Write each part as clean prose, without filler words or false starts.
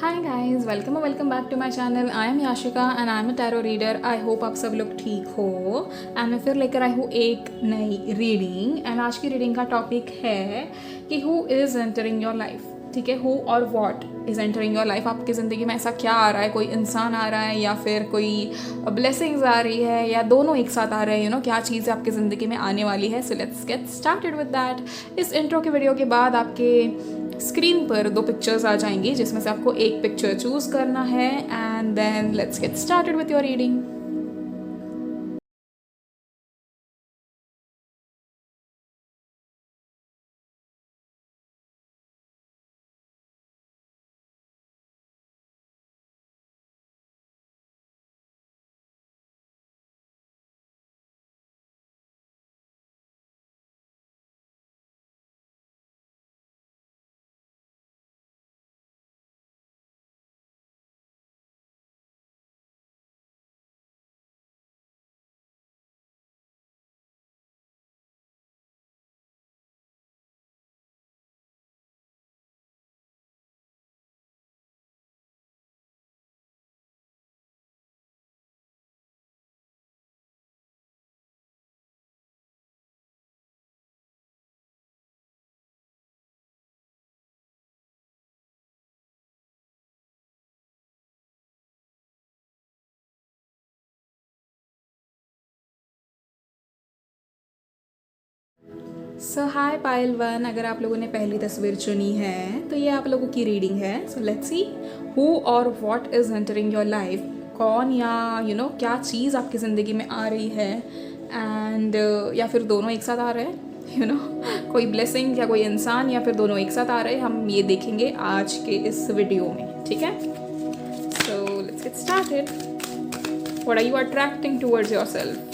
Hi guys, welcome back to my channel. I am Yashika and I am a tarot reader. I hope आप सब लोग ठीक हो। And मैं फिर लेकर आई हूँ एक नई रीडिंग। एंड आज की रीडिंग का टॉपिक है कि who is entering your life. ठीक है, हु और what is entering your life. आपकी ज़िंदगी में ऐसा क्या आ रहा है? कोई इंसान आ रहा है या फिर कोई ब्लेसिंग्स आ रही है या दोनों एक साथ आ रहे हैं? क्या चीज़ आपकी ज़िंदगी में आने वाली है? So let's get started with that. इस इंट्रो के वीडियो के बाद आपके स्क्रीन पर दो पिक्चर्स आ जाएंगी जिसमें से आपको एक पिक्चर चूज करना है and then let's get started with your reading. So hi pile one, अगर आप लोगों ने पहली तस्वीर चुनी है तो ये आप लोगों की रीडिंग है। सो लेट्स सी हु और what is entering your life. कौन या क्या चीज़ आपकी ज़िंदगी में आ रही है एंड या फिर दोनों एक साथ आ रहे हैं। कोई ब्लेसिंग या कोई इंसान या फिर दोनों एक साथ आ रहे हैं, हम ये देखेंगे आज के इस वीडियो में। ठीक है, so let's get started. What are you attracting towards yourself?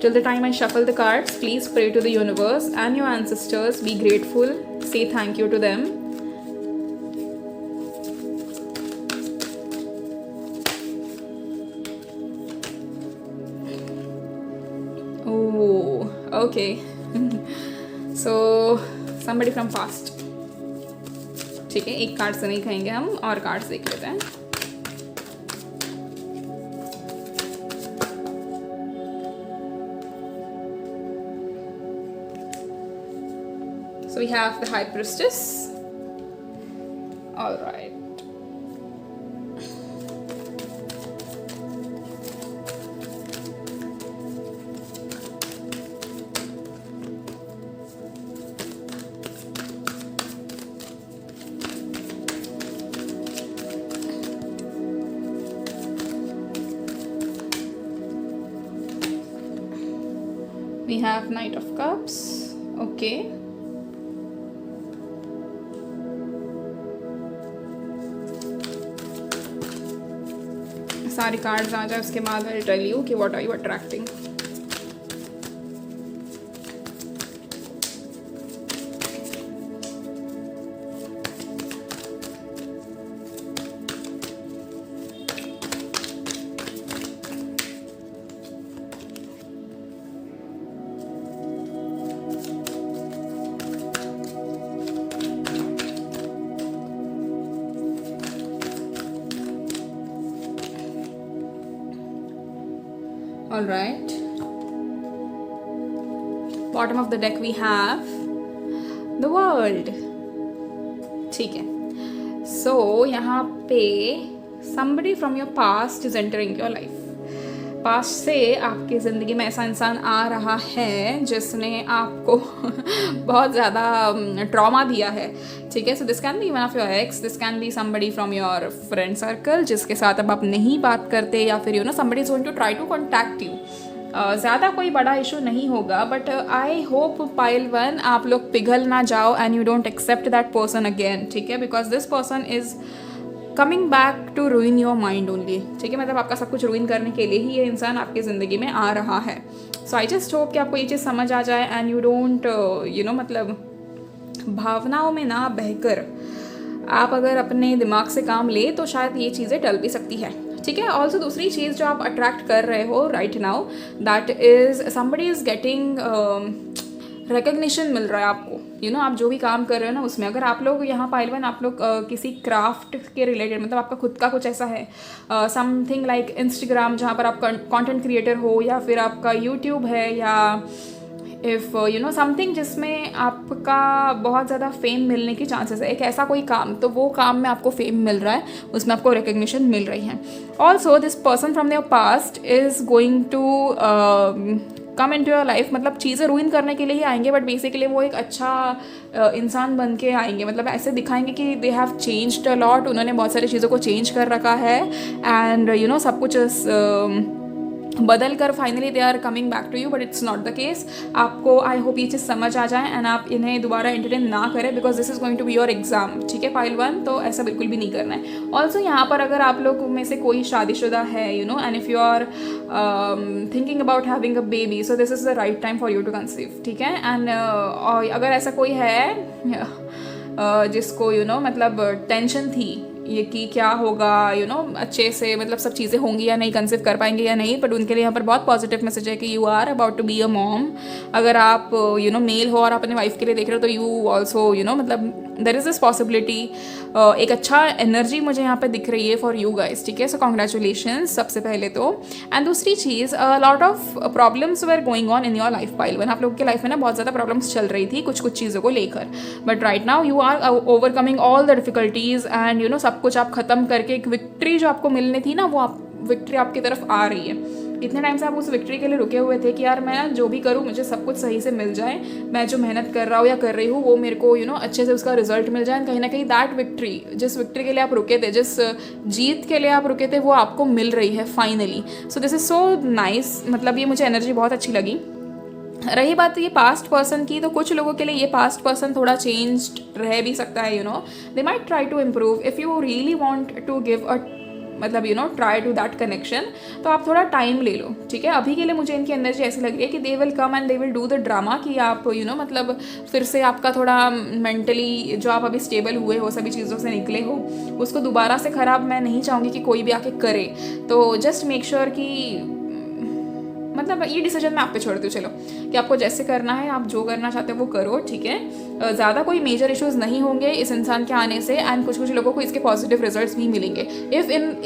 Till the time I shuffle the cards, please pray to the universe and your ancestors. Be grateful. Say thank you to them. Oh, okay. So, somebody from past. ठीक है, एक card से नहीं कहेंगे हम, और cards देख लेते हैं। So we have the High Priestess. All right. We have Knight of Cups. Okay. सारी कार्ड्स आ जाए उसके बाद आई टेल यू कि what are you attracting. All right. Bottom of the deck we have the World. ठीक है, so यहाँ पे somebody from your past is entering your life. Past से आपकी ज़िंदगी में ऐसा इंसान आ रहा है जिसने आपको बहुत ज़्यादा ट्रॉमा दिया है। ठीक है, so this can be one of your ex, this can be somebody from your friend circle जिसके साथ अब आप नहीं बात करते, या फिर somebody is going to try to contact you. ज़्यादा कोई बड़ा इशू नहीं होगा, but I hope pile one आप लोग पिघल ना जाओ and you don't accept that person again. ठीक है, because this person is coming back to रूइन your mind only. ठीक है, मतलब आपका सब कुछ रूइन करने के लिए ही ये इंसान आपकी ज़िंदगी में आ रहा है। सो आई जस्ट होप कि आपको ये चीज़ समझ आ जाए एंड यू डोंट मतलब भावनाओं में ना बहकर आप अगर अपने दिमाग से काम ले तो शायद ये चीज़ें टल भी सकती है। ठीक है, ऑल्सो दूसरी चीज़ जो आप अट्रैक्ट कर रहे हो right now, that is somebody is getting recognition मिल रहा है आपको, आप जो भी काम कर रहे हो ना उसमें। अगर आप लोग यहाँ पाइल वन आप लोग किसी क्राफ्ट के रिलेटेड, मतलब आपका खुद का कुछ ऐसा है, समथिंग लाइक इंस्टाग्राम जहाँ पर आप कंटेंट क्रिएटर हो, या फिर आपका यूट्यूब है, या इफ़ समथिंग जिसमें आपका बहुत ज़्यादा फेम मिलने की चांसेस है, एक ऐसा कोई काम, तो वो काम में आपको फेम मिल रहा है, उसमें आपको रिकग्निशन मिल रही है। Also this person from your past is going to come in to your life, मतलब चीज़ें रूइन करने के लिए ही आएंगे, बट बेसिकली वो एक अच्छा इंसान बन के आएंगे, मतलब ऐसे दिखाएंगे कि they have changed a lot, उन्होंने बहुत सारी चीज़ों को चेंज कर रखा है, एंड सब कुछ बदल कर finally they are coming back to you, but it's not the case. आपको आई होप ये चीज़ समझ आ जाए एंड आप इन्हें दोबारा एंटरटेन ना करें, because this is going to be your exam, ठीक है पाइल वन, तो ऐसा बिल्कुल भी नहीं करना है। ऑल्सो यहाँ पर अगर आप लोग में से कोई शादीशुदा है, and if you are thinking about having a baby, so this is the right time for you to conceive, ठीक है। एंड अगर ऐसा कोई है जिसको मतलब टेंशन थी ये कि क्या होगा, अच्छे से मतलब सब चीज़ें होंगी या नहीं, कंसीव कर पाएंगे या नहीं, बट उनके लिए यहाँ पर बहुत पॉजिटिव मैसेज है कि you are about to be a mom. अगर आप मेल हो और आप अपने वाइफ के लिए देख रहे हो, तो यू ऑल्सो मतलब देर इज़ दिस पॉसिबिलिटी, एक अच्छा एनर्जी मुझे यहाँ पे दिख रही है फॉर यू गाइस, ठीक है। सो कॉन्ग्रेचुलेशन सबसे पहले तो। एंड दूसरी चीज़, lot of problems were going on in your life pile one, आप लोगों की लाइफ में ना बहुत ज़्यादा प्रॉब्लम्स चल रही थी कुछ चीज़ों को लेकर, but right now you are overcoming all the difficulties, and सब कुछ आप ख़त्म करके एक विक्ट्री जो आपको मिलनी थी ना, वो विक्ट्री आपकी तरफ आ रही है। इतने टाइम से आप उस विक्ट्री के लिए रुके हुए थे कि यार मैं जो भी करूँ मुझे सब कुछ सही से मिल जाए, मैं जो मेहनत कर रहा हूँ या कर रही हूँ वो मेरे को अच्छे से उसका रिजल्ट मिल जाए। कहीं ना कहीं दैट विक्ट्री, जिस विक्ट्री के लिए आप रुके थे, जिस जीत के लिए आप रुके थे, वो आपको मिल रही है finally. So this is so nice, मतलब ये मुझे एनर्जी बहुत अच्छी लगी। रही बात ये पास्ट पर्सन की, तो कुछ लोगों के लिए ये पास्ट पर्सन थोड़ा चेंज्ड रह भी सकता है, they might try to improve if you really want to give a मतलब ट्राई टू दैट कनेक्शन, तो आप थोड़ा टाइम ले लो, ठीक है। अभी के लिए मुझे इनकी एनर्जी ऐसी लग रही है कि they will come and they will do the drama, कि आप मतलब फिर से आपका थोड़ा मेंटली जो आप अभी स्टेबल हुए हो, सभी चीज़ों से निकले हो, उसको दोबारा से ख़राब मैं नहीं चाहूँगी कि कोई भी आके करे। तो जस्ट मेक श्योर कि मतलब ये डिसीजन मैं आप पे छोड़ती हूँ, चलो कि आपको जैसे करना है, आप जो करना चाहते हो वो करो, ठीक है। ज़्यादा कोई मेजर इश्यूज नहीं होंगे इस इंसान के आने से, एंड कुछ लोगों को इसके पॉजिटिव रिजल्ट्स भी मिलेंगे।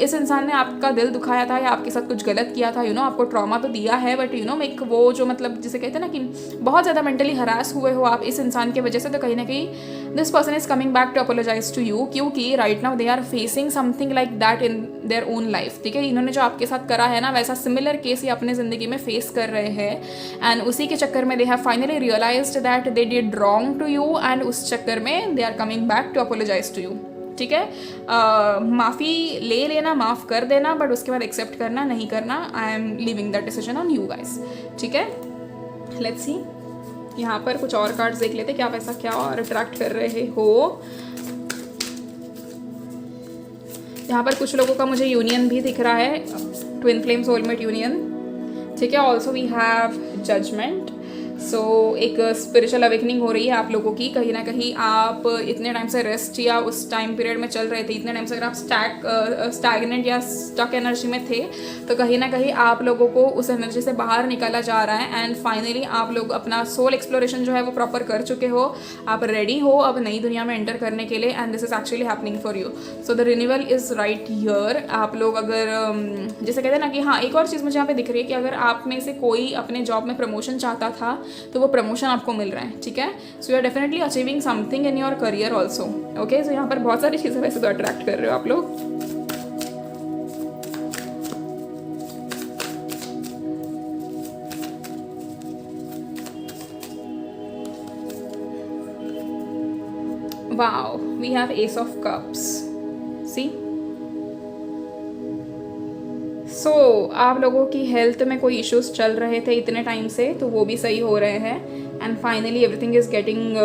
इस इंसान ने आपका दिल दुखाया था या आपके साथ कुछ गलत किया था, आपको ट्रॉमा तो दिया है, बट एक वो जो मतलब जिसे कहते हैं ना कि बहुत ज़्यादा मेंटली हरास हुए हो आप इस इंसान की वजह से, तो कहीं ना कहीं this person is coming back to apologise to you, क्योंकि right now they are facing something like that in their own life, ठीक है। इन्होंने जो आपके साथ करा है ना, वैसा सिमिलर केस ही अपने ज़िंदगी में फेस कर रहे हैं, एंड उसी के चक्कर में they have finally realised that they did wrong to you, and उस चक्कर में they are coming back to apologise to you, ठीक है। माफ़ी ले लेना, माफ़ कर देना, बट उसके बाद एक्सेप्ट करना नहीं करना, I am leaving that decision on you guys, ठीक है। लेट्स सी, यहाँ पर कुछ और कार्ड्स देख लेते, क्या वैसा क्या और अट्रैक्ट कर रहे हो। यहाँ पर कुछ लोगों का मुझे यूनियन भी दिख रहा है, ट्विन फ्लेम सोलमेट यूनियन, ठीक है। ऑल्सो वी हैव जजमेंट, सो एक स्पिरिचुअल अवेकनिंग हो रही है आप लोगों की। कहीं ना कहीं आप इतने टाइम से रेस्ट या उस टाइम पीरियड में चल रहे थे, इतने टाइम से अगर आप स्टैगनेंट या स्टक एनर्जी में थे, तो कहीं ना कहीं आप लोगों को उस एनर्जी से बाहर निकाला जा रहा है, एंड फाइनली आप लोग अपना सोल एक्सप्लोरेशन जो है वो प्रॉपर कर चुके हो, आप रेडी हो अब नई दुनिया में एंटर करने के लिए, and this is actually happening for you. So the renewal is right here. आप लोग अगर जैसे कहते हैं ना कि हाँ, एक और चीज़ मुझे यहाँ पे दिख रही है कि अगर आप में से कोई अपने जॉब में प्रमोशन चाहता था, तो वो प्रमोशन आपको मिल रहा है, ठीक है। So you are definitely achieving something in your career also, okay. So यहाँ पर बहुत सारी चीज़ें वैसे तो अट्रैक्ट कर रहे हो आप लोग। Wow, we have ace of cups, see. So आप लोगों की हेल्थ में कोई इश्यूज चल रहे थे इतने टाइम से, तो वो भी सही हो रहे हैं, and finally everything is getting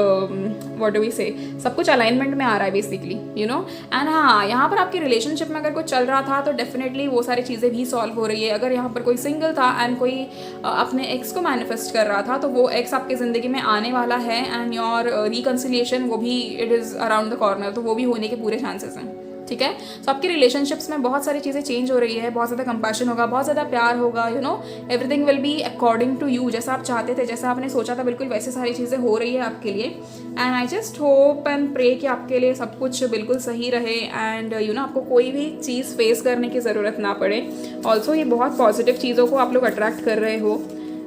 what do we say, सब कुछ अलाइनमेंट में आ रहा है बेसिकली, एंड हाँ, यहाँ पर आपके रिलेशनशिप में अगर कुछ चल रहा था तो डेफिनेटली वो सारी चीज़ें भी सॉल्व हो रही है। अगर यहाँ पर कोई सिंगल था एंड कोई अपने एक्स को मैनिफेस्ट कर रहा था, तो वो एक्स आपकी ज़िंदगी में आने वाला है, एंड योर रिकन्सिलिएशन वो भी it is around the corner, तो वो भी होने के पूरे चांसेस हैं, ठीक है। सो आपके रिलेशनशिप्स में बहुत सारी चीज़ें चेंज हो रही है, बहुत ज़्यादा कंपैशन होगा, बहुत ज़्यादा प्यार होगा, you know everything will be according to you, जैसा आप चाहते थे, जैसा आपने सोचा था, बिल्कुल वैसे सारी चीज़ें हो रही है आपके लिए। And I just hope and pray कि आपके लिए सब कुछ बिल्कुल सही रहे एंड यू नो आपको कोई भी चीज़ फेस करने की ज़रूरत ना पड़े। ऑल्सो ये बहुत पॉजिटिव चीज़ों को आप लोग अट्रैक्ट कर रहे हो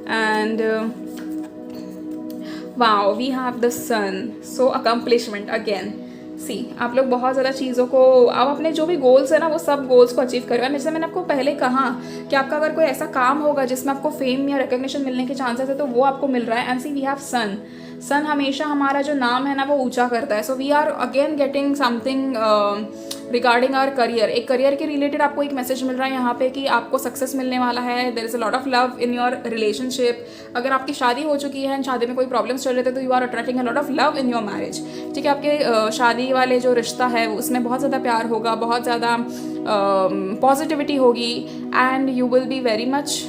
and wow we have the sun, so accomplishment again. See आप लोग बहुत ज़्यादा चीज़ों को, आप अपने जो भी गोल्स है ना वो सब गोल्स को अचीव करेगा। जैसे मैंने आपको पहले कहा कि आपका अगर कोई ऐसा काम होगा जिसमें आपको फेम या रिकग्निशन मिलने के चांसेस है तो वो आपको मिल रहा है। एंड सी वी हैव सन, सन हमेशा हमारा जो नाम है ना वो ऊंचा करता है। So we are again getting something regarding our career. एक करियर के रिलेटेड आपको एक मैसेज मिल रहा है यहाँ पे कि आपको सक्सेस मिलने वाला है। There is a lot of love in your relationship. अगर आपकी शादी हो चुकी है एंड शादी में कोई प्रॉब्लम्स चल रहे थे तो you are attracting a lot of love in your marriage. ठीक है, आपके शादी वाले जो रिश्ता है उसमें बहुत ज़्यादा प्यार होगा, बहुत ज़्यादा पॉजिटिविटी होगी and you will be very much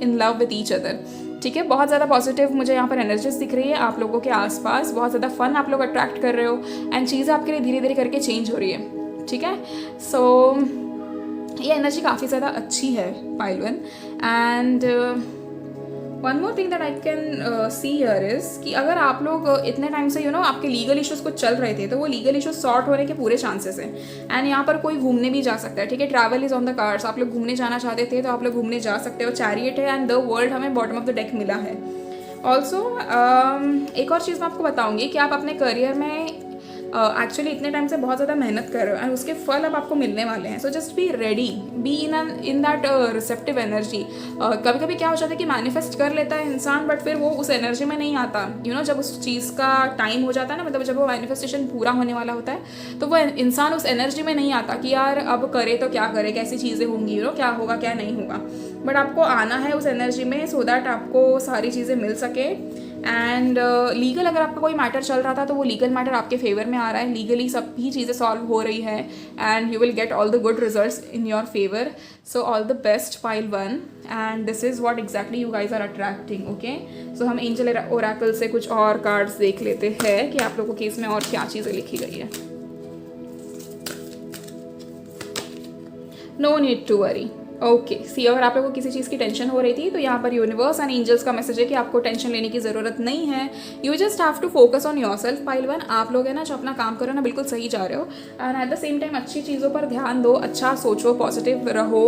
in love with each other. ठीक है, बहुत ज़्यादा पॉजिटिव मुझे यहाँ पर एनर्जीज दिख रही है आप लोगों के आसपास। बहुत ज़्यादा फन आप लोग अट्रैक्ट कर रहे हो एंड चीज़ें आपके लिए धीरे धीरे करके चेंज हो रही है। ठीक है, सो ये एनर्जी काफ़ी ज़्यादा अच्छी है pile one. And one more thing that I can see here is कि अगर आप लोग इतने टाइम से यू नो आपके लीगल इश्यूज़ कुछ चल रहे थे तो वो लीगल इश्यूज सॉर्ट होने के पूरे चांसेस हैं। एंड यहाँ पर कोई घूमने भी जा सकता है। ठीक है, travel is on the cards. आप लोग घूमने जाना चाहते थे तो आप लोग घूमने जा सकते हो। चैरियट है एंड द वर्ल्ड हमें बॉटम ऑफ द डेक मिला है। ऑल्सो एक और चीज़ मैं आपको बताऊंगी कि आप अपने करियर में एक्चुअली इतने टाइम से बहुत ज़्यादा मेहनत कर रहे हो एंड उसके फल अब आपको मिलने वाले हैं। So just be ready, be in that receptive energy. कभी कभी क्या हो जाता है कि मैनिफेस्ट कर लेता है इंसान बट फिर वो उस एनर्जी में नहीं आता। यू नो जब उस चीज़ का टाइम हो जाता है ना, मतलब जब वो मैनिफेस्टेशन पूरा होने वाला होता है तो वो इंसान उस एनर्जी में नहीं आता कि यार अब करे तो क्या करे, कैसी चीज़ें होंगी, यू नो क्या होगा क्या नहीं होगा। बट आपको आना है उस एनर्जी में सो दैट आपको सारी चीज़ें मिल सके। एंड लीगल अगर आपका कोई मैटर चल रहा था तो वो लीगल मैटर आपके फेवर में आ रहा है। लीगली सब भी चीज़ें सॉल्व हो रही है and you will get all the good results in your favour. So all the best pile one and this is what exactly you guys are attracting. Okay, so हम एंजल ओरेकल से कुछ और cards देख लेते हैं कि आप लोगों के केस में और क्या चीज़ें लिखी गई है। No need to worry. Okay see, अगर आप लोगों को किसी चीज़ की टेंशन हो रही थी तो यहाँ पर यूनिवर्स एंड एंजल्स का मैसेज है कि आपको टेंशन लेने की ज़रूरत नहीं है। You just have to focus on your self pile one. आप लोग है ना जो अपना काम करो ना बिल्कुल सही जा रहे हो and eight the same time अच्छी चीज़ों पर ध्यान दो, अच्छा सोचो, पॉजिटिव रहो,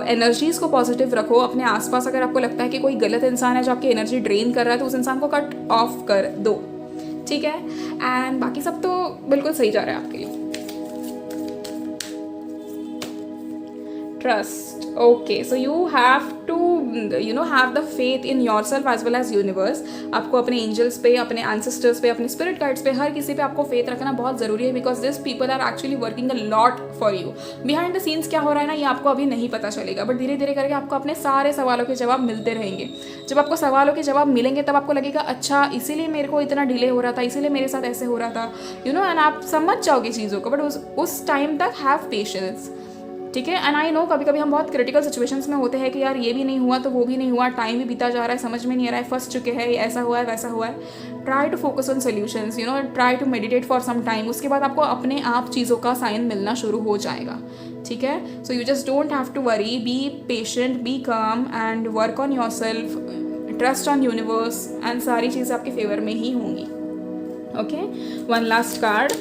एनर्जीज़ को पॉजिटिव रखो अपने आसपास। अगर आपको लगता है कि कोई गलत इंसान है जो आपकी एनर्जी ड्रेन कर रहा है तो उस इंसान को कट ऑफ कर दो। ठीक है, एंड बाकी सब तो बिल्कुल सही जा रहा है आपके लिए। Trust. Okay, so you have to you know have the faith in yourself as well as universe. आपको अपने एंजल्स पे, अपने एंसेस्टर्स पे, अपने स्पिरिट गाइड्स पे, हर किसी पे आपको फेथ रखना बहुत ज़रूरी है because this people are actually working a lot for you. Behind the scenes क्या हो रहा है ना ये आपको अभी नहीं पता चलेगा बट धीरे धीरे करके आपको अपने सारे सवालों के जवाब मिलते रहेंगे। जब आपको सवालों के जवाब मिलेंगे तब आपको लगेगा अच्छा इसीलिए मेरे को इतना डिले हो रहा था, इसीलिए मेरे साथ ऐसे हो रहा था, यू नो, एंड आप समझ जाओगे चीज़ों को। बट उस टाइम तक हैव पेशेंस। ठीक है, एंड आई नो कभी कभी हम बहुत क्रिटिकल सिचुएशंस में होते हैं कि यार ये भी नहीं हुआ तो वो भी नहीं हुआ, टाइम भी बीता जा रहा है, समझ में नहीं आ रहा है, फंस चुके हैं, ऐसा हुआ है वैसा हुआ है। Try to focus on solutions, you know, try to meditate for some time. उसके बाद आपको अपने आप चीज़ों का साइन मिलना शुरू हो जाएगा। ठीक है, so you just don't have to worry, be patient, be calm and work on your self, trust on universe and सारी चीज़ें आपके फेवर में ही होंगी। Okay, one last card.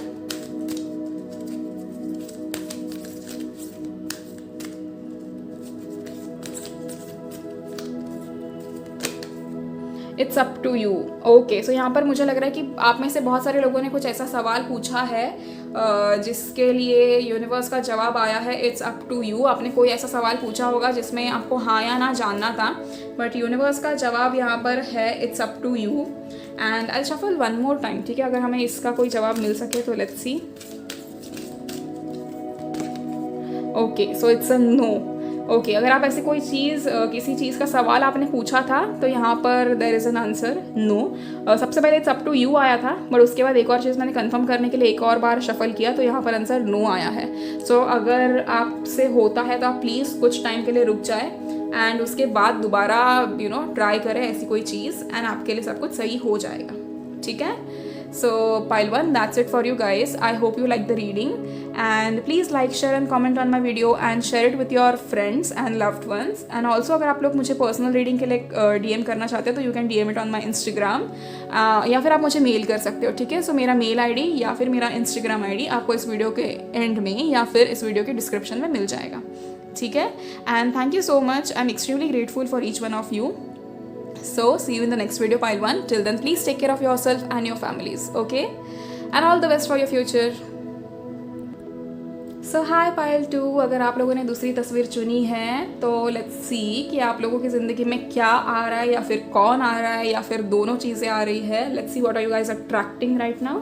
It's up to you. Okay, so यहाँ पर मुझे लग रहा है कि आप में से बहुत सारे लोगों ने कुछ ऐसा सवाल पूछा है जिसके लिए यूनिवर्स का जवाब आया है इट्स अप टू यू। आपने कोई ऐसा सवाल पूछा होगा जिसमें आपको हाँ या ना जानना था बट यूनिवर्स का जवाब यहाँ पर है it's up to you and I shuffle one more time. ठीक है, अगर हमें इसका कोई जवाब मिल सके तो let's see. Okay, so it's a no. Okay, अगर आप ऐसी कोई चीज़ किसी चीज़ का सवाल आपने पूछा था तो यहाँ पर there is an answer no. सबसे पहले इट्स अप टू यू आया था बट उसके बाद एक और चीज़ मैंने कंफर्म करने के लिए एक और बार शफल किया तो यहाँ पर आंसर नो आया है। सो अगर आपसे होता है तो आप प्लीज़ कुछ टाइम के लिए रुक जाए एंड उसके बाद दोबारा यू नो ट्राई करें ऐसी कोई चीज़ एंड आपके लिए सब कुछ सही हो जाएगा। ठीक है, So pile 1, that's it for you guys. I hope you like the reading, and please like, share and comment on my video and share it with your friends and loved ones. And also अगर आप लोग मुझे personal reading के लिए DM करना चाहते हो तो you can DM it on my Instagram, या फिर आप मुझे मेल कर सकते हो, ठीक है। सो मेरा मेल ID या फिर मेरा इंस्टाग्राम ID आपको इस वीडियो के एंड में या फिर इस वीडियो के डिस्क्रिप्शन में मिल जाएगा, ठीक है। And thank you so much. I'm extremely grateful for each one of you. So see you in the next video, pile 1. Till then, please take care of yourself and your families, okay? And all the best for your future. So hi pile 2. अगर आप लोगों ने दूसरी तस्वीर चुनी है तो let's see कि आप लोगों की ज़िंदगी में क्या आ रहा है, या फिर कौन आ रहा है, या फिर दोनों चीज़ें आ रही है. Let's see what are you guys attracting right now.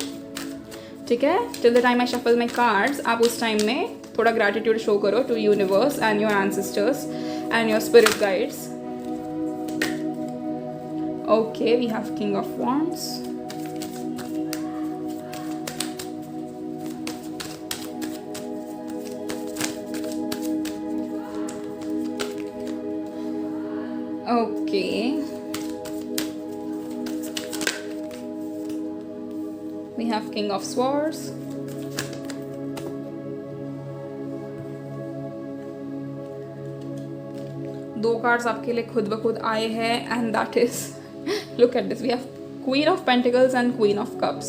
ठीक है. Till the time I shuffle my cards, आप उस टाइम में थोड़ा gratitude show करो to universe and your ancestors and your spirit guides. Okay, we have King of Wands. Okay. We have King of Swords. दो cards आपके लिए खुद ब खुद आए हैं, and that is look at this, we have Queen of Pentacles and Queen of Cups.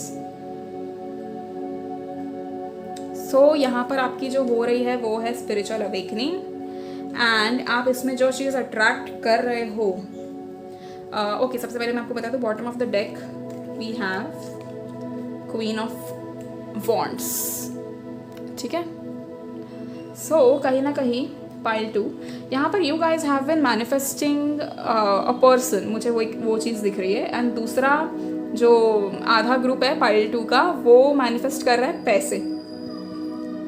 So यहाँ पर आपकी जो हो रही है वो है spiritual awakening, and आप इसमें जो चीज़ attract कर रहे हो, okay, सबसे पहले मैं आपको बता दूँ, bottom of the deck we have Queen of Wands, ठीक है। So कहीं ना कहीं pile 2, यहाँ पर you guys have been manifesting a person, मुझे वो चीज़ दिख रही है। एंड दूसरा जो आधा ग्रुप है pile 2 का, वो मैनिफेस्ट कर रहा है पैसे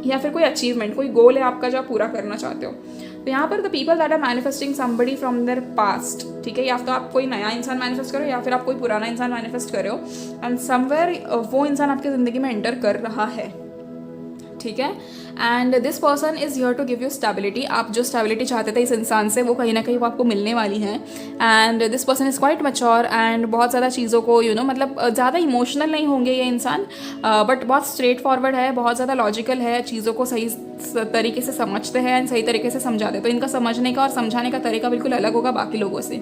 या फिर कोई अचीवमेंट, कोई गोल है आपका जो आप पूरा करना चाहते हो। तो यहाँ पर the people that are manifesting somebody from their past, ठीक है, या तो आप कोई नया इंसान मैनिफेस्ट करो या फिर आप कोई पुराना इंसान मैनिफेस्ट करो, एंड समवेयर वो इंसान आपकी ज़िंदगी में एंटर कर रहा है, ठीक है। And this person is here to give you stability. आप जो स्टेबिलिटी चाहते थे इस इंसान से, वो कहीं ना कहीं वो आपको मिलने वाली है। And this person is quite mature and बहुत ज़्यादा चीज़ों को मतलब ज़्यादा इमोशनल नहीं होंगे ये इंसान, बट बहुत स्ट्रेट फॉरवर्ड है, बहुत ज़्यादा लॉजिकल है, चीज़ों को सही तरीके से समझते हैं एंड सही तरीके से समझाते। तो इनका समझने का और समझाने का तरीका बिल्कुल अलग होगा बाकी लोगों से,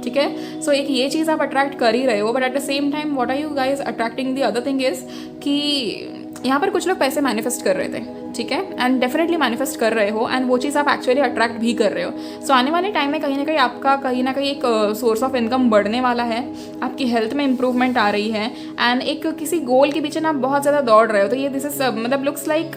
ठीक है। सो एक ये चीज़ आप अट्रैक्ट कर ही रहे हो, but at the same time what are you guys attracting? The other thing is कि यहाँ पर कुछ लोग पैसे मैनिफेस्ट कर रहे थे, ठीक है, एंड डेफिनेटली मैनिफेस्ट कर रहे हो, एंड वो चीज़ आप एक्चुअली अट्रैक्ट भी कर रहे हो। सो आने वाले टाइम में कहीं ना कहीं आपका कहीं ना कहीं एक सोर्स ऑफ इनकम बढ़ने वाला है, आपकी हेल्थ में इंप्रूवमेंट आ रही है, एंड एक किसी गोल के पीछे ना आप बहुत ज़्यादा दौड़ रहे हो। तो ये दिस इज मतलब लुक्स लाइक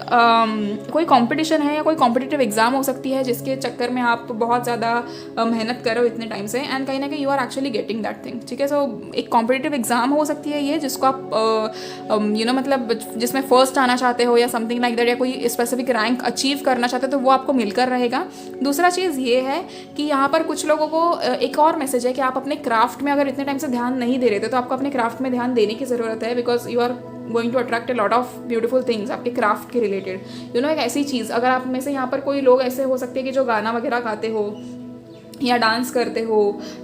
कोई कॉम्पिटिशन है या कोई कॉम्पिटिटिव एग्जाम हो सकती है जिसके चक्कर में आप बहुत ज़्यादा मेहनत कर रहे हो इतने टाइम से, एंड कहीं ना कहीं you are actually getting that thing, ठीक है। सो एक कॉम्पिटिटिव एग्जाम हो सकती है ये, जिसको आप मतलब जिसमें फर्स्ट आना चाहते हो या समथिंग लाइक दैट, या कोई स्पेसिफिक रैंक अचीव करना चाहते हो तो वो आपको मिलकर रहेगा। दूसरा चीज़ ये है कि यहाँ पर कुछ लोगों को एक और मैसेज है कि आप अपने क्राफ्ट में अगर इतने टाइम से ध्यान नहीं दे रहे थे तो आपको अपने क्राफ्ट में ध्यान देने की ज़रूरत है, because you are going to attract a lot of beautiful things आपके क्राफ्ट के रिलेटेड। एक ऐसी चीज़, अगर आप में से यहाँ पर कोई लोग ऐसे हो सकते हैं कि जो गाना वगैरह गाते हो या डांस करते हो,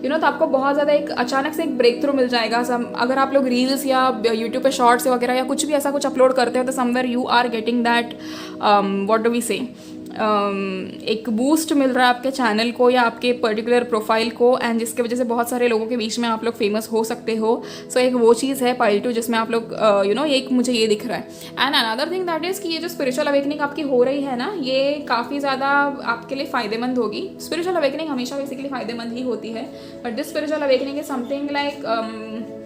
तो आपको बहुत ज़्यादा एक अचानक से एक ब्रेक थ्रू मिल जाएगा। अगर आप लोग रील्स या यूट्यूब पे शॉर्ट्स वगैरह या कुछ भी ऐसा कुछ अपलोड करते हो तो somewhere you are getting that what do we say, एक बूस्ट मिल रहा है आपके चैनल को या आपके पर्टिकुलर प्रोफाइल को, एंड जिसकी वजह से बहुत सारे लोगों के बीच में आप लोग फेमस हो सकते हो। सो एक वो चीज़ है pile 2 जिसमें आप लोग एक मुझे ये दिख रहा है। And another thing that is कि ये जो स्पिरिचुअल अवेकनिंग आपकी हो रही है ना, ये काफ़ी ज़्यादा आपके लिए फ़ायदेमंद होगी। स्पिरिचुअल अवेकनिंग हमेशा बेसिकली फ़ायदेमंद ही होती है, but this spiritual awakening is something like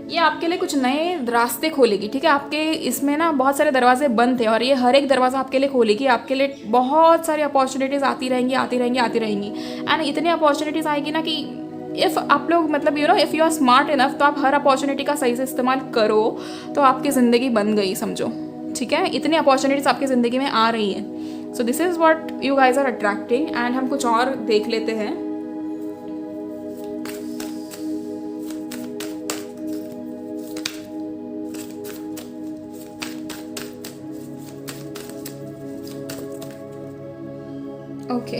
ये आपके लिए कुछ नए रास्ते खोलेगी, ठीक है। आपके इसमें ना बहुत सारे दरवाजे बंद थे और ये हर एक दरवाज़ा आपके लिए खोलेगी, आपके लिए बहुत सारी अपॉर्चुनिटीज़ आती रहेंगी आती रहेंगी आती रहेंगी, एंड इतनी अपॉर्चुनिटीज़ आएगी ना कि इफ़ आप लोग मतलब if you are smart enough तो आप हर अपॉर्चुनिटी का सही से इस्तेमाल करो तो आपकी ज़िंदगी बन गई समझो, ठीक है। इतनी अपॉर्चुनिटीज़ आपकी ज़िंदगी में आ रही हैं। So this is what you guys are attracting, and हम कुछ और देख लेते हैं। ओके,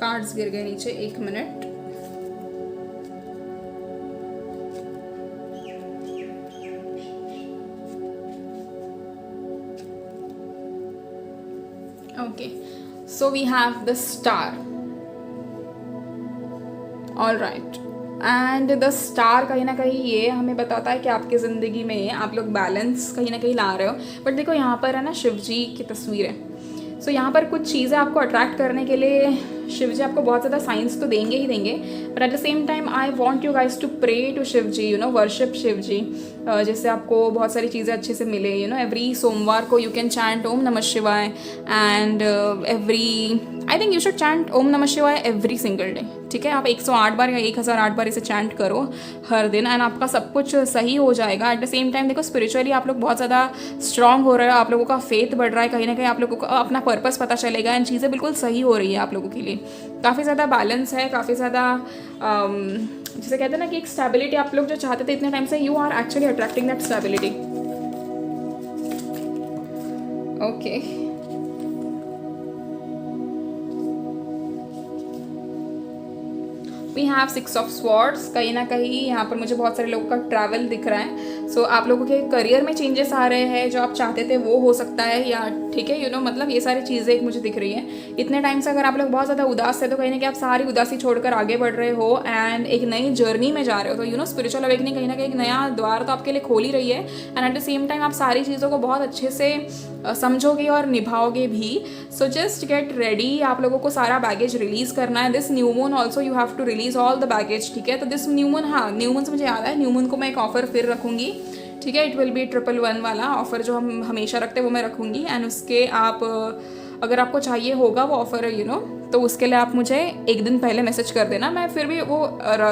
कार्ड्स गिर गए नीचे, 1 minute. Okay, so we have the star. All right, and the star कहीं ना कहीं ये हमें बताता है कि आपकी ज़िंदगी में आप लोग बैलेंस कहीं ना कहीं ला रहे हो। बट देखो यहाँ पर है ना शिव जी की तस्वीर है। सो यहाँ पर कुछ चीज़ें आपको अट्रैक्ट करने के लिए शिव जी आपको बहुत ज़्यादा साइंस तो देंगे ही देंगे, but at the same time I want you guys to pray to Shiv ji, you know, worship Shiv ji, जिससे आपको बहुत सारी चीज़ें अच्छे से मिले। यू नो, एवरी सोमवार को यू कैन चैंट ओम नमः शिवाय, and every I think you should chant ओम नमः शिवाय एवरी सिंगल डे। ठीक है, आप 108 बार या 1008 बार इसे चैंट करो हर दिन, एंड आपका सब कुछ सही हो जाएगा। एट द सेम टाइम देखो, स्पिरिचुअली आप लोग बहुत ज़्यादा स्ट्रांग हो रहे हो, आप लोगों का फेथ बढ़ रहा है, कहीं ना कहीं आप लोगों को अपना पर्पस पता चलेगा, एंड चीज़ें बिल्कुल सही हो रही है आप लोगों के लिए। काफ़ी ज़्यादा बैलेंस है, काफ़ी ज़्यादा जिसे कहते हैं ना कि एक स्टेबिलिटी आप लोग जो चाहते थे इतने टाइम से, you are actually attracting that stability. Okay, we have 6 of swords. कहीं ना कहीं यहाँ पर मुझे बहुत सारे लोगों का ट्रैवल दिख रहा है। सो आप लोगों के करियर में चेंजेस आ रहे हैं, जो आप चाहते थे वो हो सकता है, या ठीक है, यू नो, मतलब ये सारी चीज़ें एक मुझे दिख रही है। इतने टाइम से अगर आप लोग बहुत ज़्यादा उदास थे तो कहीं ना कहीं आप सारी उदासी छोड़कर आगे बढ़ रहे हो एंड एक नई जर्नी में जा रहे हो। तो यू नो, स्पिरिचुअल अवेकनिंग कहीं ना कहीं एक नया द्वार तो आपके लिए खोल ही रही है, and eight the same time आप सारी चीज़ों को बहुत अच्छे से समझोगे और निभाओगे भी। सो जस्ट गेट रेडी, आप लोगों को सारा बैगेज रिलीज करना है। This new moon also you have to release all the baggage. ठीक है, तो दिस न्यू मून, हाँ न्यू मून से मुझे याद है, न्यू मून को मैं एक ऑफर फिर रखूंगी। ठीक है, इट विल बी 111 वाला ऑफर जो हम हमेशा रखते हैं वो मैं रखूंगी, एंड उसके आप अगर आपको चाहिए होगा वो ऑफर, यू नो, तो उसके लिए आप मुझे एक दिन पहले मैसेज कर देना, मैं फिर भी वो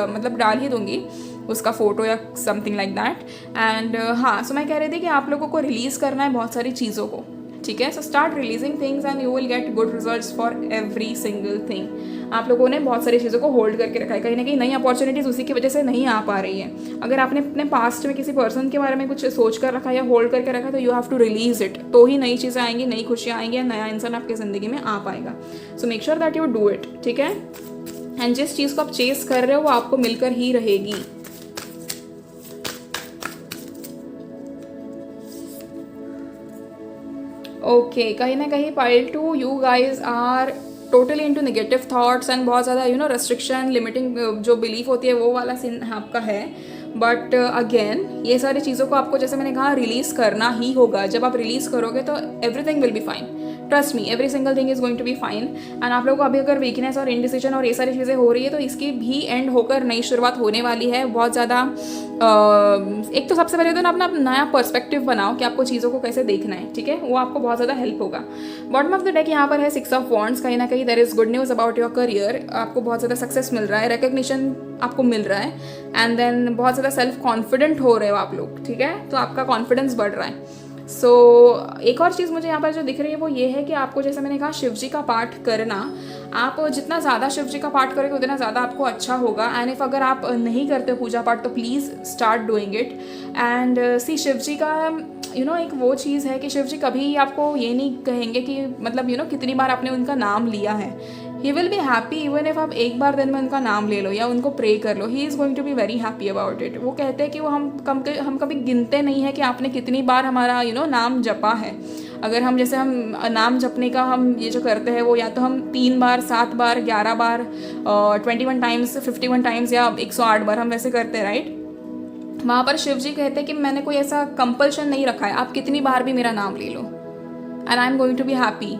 मतलब डाल ही दूंगी उसका फ़ोटो या समथिंग लाइक दैट। एंड हाँ, सो मैं कह रही थी कि आप लोगों को रिलीज़ करना है बहुत सारी चीज़ों को। ठीक है, so start releasing things and you will get good results for every single thing. आप लोगों ने बहुत सारी चीज़ों को होल्ड करके रखा है, कहीं ना कहीं नई अपॉर्चुनिटीज़ उसी की वजह से नहीं आ पा रही है। अगर आपने अपने पास्ट में किसी पर्सन के बारे में कुछ सोच कर रखा या होल्ड करके रखा, तो you have to release it, तो ही नई चीज़ें आएंगी, नई खुशियाँ आएंगी, नया इंसान आपकी ज़िंदगी में आ पाएगा। So make sure that you do it. ठीक है, एंड जिस चीज़ को आप चेस कर रहे हो वो आपको मिलकर ही रहेगी। ओके, कहीं ना कहीं पाइल 2 you guys are totally into negative thoughts and बहुत ज़्यादा यू नो रेस्ट्रिक्शन, लिमिटिंग जो बिलीफ होती है वो वाला सीन आपका है। बट अगेन ये सारी चीज़ों को आपको, जैसे मैंने कहा, रिलीज़ करना ही होगा। जब आप रिलीज़ करोगे तो everything will be fine. Trust me, every single thing is going to be fine. And आप लोगों को अभी अगर वीकनेस और इनडिसीजन और ये सारी चीज़ें हो रही है तो इसकी भी एंड होकर नई शुरुआत होने वाली है। बहुत ज़्यादा एक तो सबसे पहले तो ना अपना नया पर्सपेक्टिव बनाओ कि आपको चीज़ों को कैसे देखना है। ठीक है, वो आपको बहुत ज़्यादा हेल्प होगा। बॉटम ऑफ द डेक यहाँ पर है 6 ऑफ वॉन्ड्स। कहीं ना कहीं there is good news about your career. आपको बहुत ज़्यादा सक्सेस मिल रहा है, रिकग्निशन आपको मिल रहा है, एंड देन बहुत ज़्यादा सेल्फ कॉन्फिडेंट हो रहे हो आप लोग। ठीक है, तो आपका कॉन्फिडेंस बढ़ रहा है। सो एक और चीज़ मुझे यहाँ पर जो दिख रही है वो ये है कि आपको, जैसे मैंने कहा, शिव जी का पाठ करना। आप जितना ज़्यादा शिव जी का पाठ करोगे उतना ज़्यादा आपको अच्छा होगा। एंड इफ़ अगर आप नहीं करते पूजा पाठ तो please start doing it. And see, Shiv ji का यू नो एक वो चीज़ है कि शिव जी कभी आपको ये नहीं कहेंगे कि मतलब यू नो कितनी बार आपने उनका नाम लिया है। He will be happy even if आप एक बार दिन में उनका नाम ले लो या उनको प्रे कर लो। He is going to be very happy about it. वो कहते हैं कि वो हम कभी गिनते नहीं है कि आपने कितनी बार हमारा यू नो नाम जपा है। अगर हम जैसे हम नाम जपने का हम ये जो करते हैं वो या तो हम 3 बार, 7 बार, 11 बार, 21 टाइम्स, 51 टाइम्स या 108 बार हम वैसे करते हैं, राइट। वहाँ पर शिव जी कहते हैं कि मैंने कोई ऐसा कंपल्शन नहीं रखा है, आप कितनी बार भी मेरा नाम ले लो and I am going to be happy.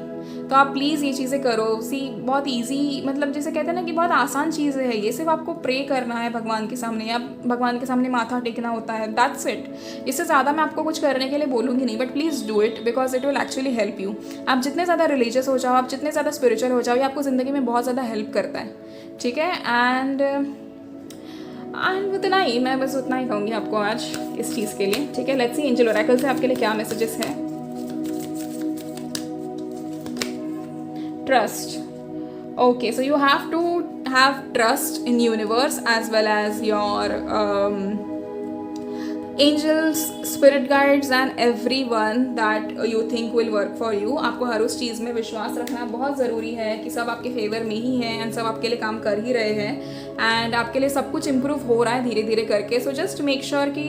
तो आप प्लीज़ ये चीज़ें करो। सी, बहुत इजी, मतलब जैसे कहते हैं ना कि बहुत आसान चीज़ें है ये। सिर्फ आपको प्रे करना है भगवान के सामने या भगवान के सामने माथा टेकना होता है, दैट्स इट। इससे ज़्यादा मैं आपको कुछ करने के लिए बोलूँगी नहीं, but please do it because it will actually help you. आप जितने ज़्यादा रिलीजियस हो जाओ, आप जितने ज़्यादा स्पिरिचुअल हो जाओ, ये आपको ज़िंदगी में बहुत ज़्यादा हेल्प करता है। ठीक है, एंड उतना ही, मैं बस उतना ही कहूँगी आपको आज इस चीज़ के लिए। ठीक है, लेट्स सी एंजल ओरेकल से आपके लिए क्या मैसेजेस है। Trust. Okay, so you have to have trust in universe as well as your angels, spirit guides and everyone that you think will work for you. आपको हर उस चीज़ में विश्वास रखना बहुत ज़रूरी है कि सब आपके फेवर में ही है एंड सब आपके लिए काम कर ही रहे हैं एंड आपके लिए सब कुछ इम्प्रूव हो रहा है धीरे धीरे करके। सो जस्ट मेक श्योर कि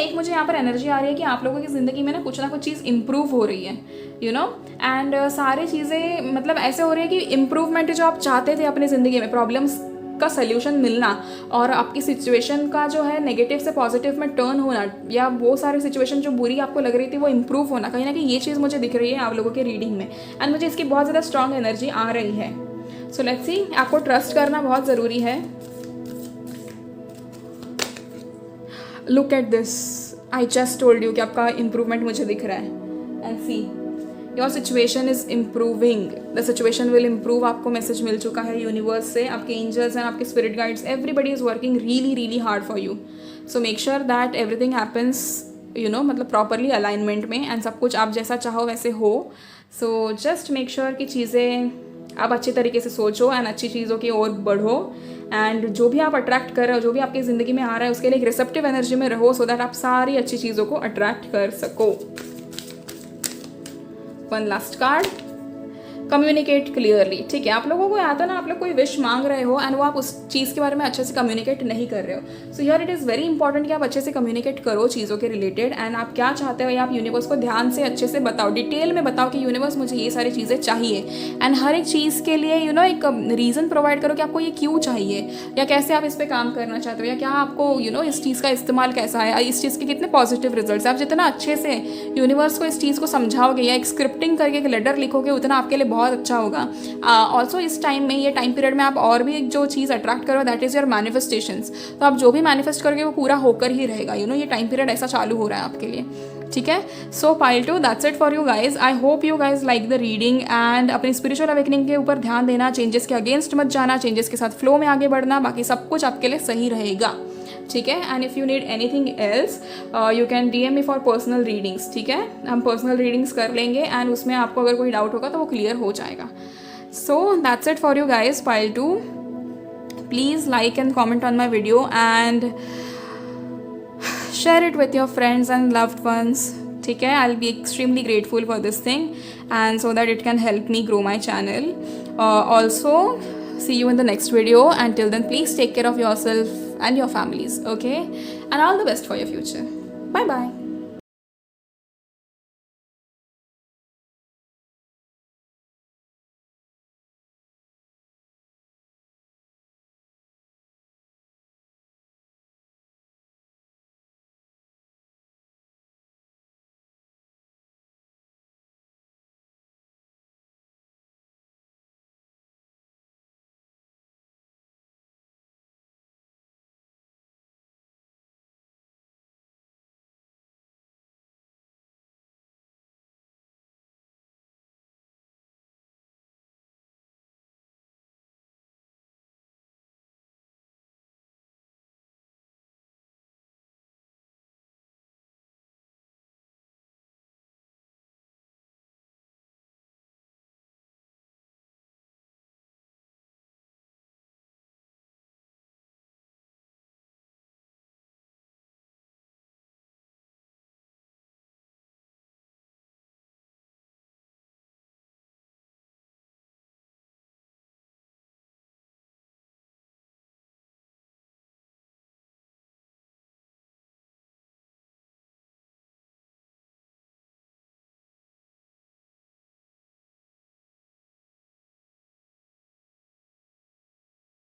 एक मुझे यहाँ पर एनर्जी आ रही है कि आप लोगों की ज़िंदगी में ना कुछ चीज़ इम्प्रूव हो रही है एंड सारी चीज़ें मतलब ऐसे हो रही है कि इम्प्रूवमेंट जो आप चाहते थे अपनी ज़िंदगी में, प्रॉब्लम्स का सल्यूशन मिलना और आपकी सिचुएशन का जो है नेगेटिव से पॉजिटिव में टर्न होना, या वो सारी सिचुएशन जो बुरी आपको लग रही थी वो इम्प्रूव होना, कहीं ना कहीं ये चीज़ मुझे दिख रही है आप लोगों के रीडिंग में एंड मुझे इसकी बहुत ज़्यादा स्ट्रॉन्ग एनर्जी आ रही है। सो लेट्स सी, आपको ट्रस्ट करना बहुत ज़रूरी है। Look at this, I just told you कि आपका इम्प्रूवमेंट मुझे दिख रहा है and see your situation is improving, the situation will improve. आपको मैसेज मिल चुका है यूनिवर्स से, आपके एंजल्स एंड आपके spirit guides, everybody is working really really hard for you. So make sure that everything happens मतलब प्रॉपरली अलाइनमेंट में and सब कुछ आप जैसा चाहो वैसे हो। सो जस्ट मेक श्योर कि चीज़ें आप अच्छी तरीके से सोचो एंड अच्छी चीज़ों की ओर बढ़ो एंड जो भी आप अट्रैक्ट कर रहे हो, जो भी आपकी ज़िंदगी में आ रहा है उसके लिए एक रिसेप्टिव एनर्जी में रहो सो दैट आप सारी अच्छी चीज़ों को अट्रैक्ट कर सको। One last card, communicate clearly. ठीक है, आप लोगों को आता ना, आप लोग कोई विश मांग रहे हो एंड वो आप उस चीज़ के बारे में अच्छे से कम्युनिकेट नहीं कर रहे हो। So here it is very important कि आप अच्छे से कम्युनिकेट करो चीज़ों के रिलेटेड एंड आप क्या चाहते हो या आप यूनिवर्स को ध्यान से अच्छे से बताओ, डिटेल में बताओ कि यूनिवर्स मुझे ये सारी चीज़ें चाहिए एंड हर एक चीज़ के लिए एक रीज़न प्रोवाइड करो कि आपको ये क्यों चाहिए या कैसे आप इस पर काम करना चाहते हो या क्या आपको इस चीज़ का इस्तेमाल कैसा है, इस चीज़ के कितने पॉजिटिव रिजल्ट्स। आप जितना अच्छे से यूनिवर्स को इस चीज़ को समझाओगे या एक स्क्रिप्टिंग करके एक लेटर लिखोगे उतना आपके लिए बहुत अच्छा होगा। ऑल्सो इस टाइम में, ये टाइम पीरियड में आप और भी जो चीज़ अट्रैक्ट करो दैट इज़ योर मैनिफेस्टेशंस। तो आप जो भी मैनिफेस्ट करोगे वो पूरा होकर ही रहेगा। ये टाइम पीरियड ऐसा चालू हो रहा है आपके लिए। ठीक है, सो pile 2 that's it for you guys. I hope you guys like the reading and अपनी स्पिरिचुअल अवेकनिंग के ऊपर ध्यान देना, चेंजेस के अगेंस्ट मत जाना, चेंजेस के साथ फ्लो में आगे बढ़ना, बाकी सब कुछ आपके लिए सही रहेगा। ठीक है, and if you need anything else you can DM me for personal readings. ठीक है, हम पर्सनल रीडिंग्स कर लेंगे एंड उसमें आपको अगर कोई डाउट होगा तो वो क्लियर हो जाएगा। So that's it for you guys, pile 2. Please like and comment on my video and share it with your friends and loved ones. ठीक है, I'll be extremely grateful for this thing and so that it can help me grow my channel. Also, see you in the next video. Until then, please take care of yourself and your families, okay? And all the best for your future. Bye bye.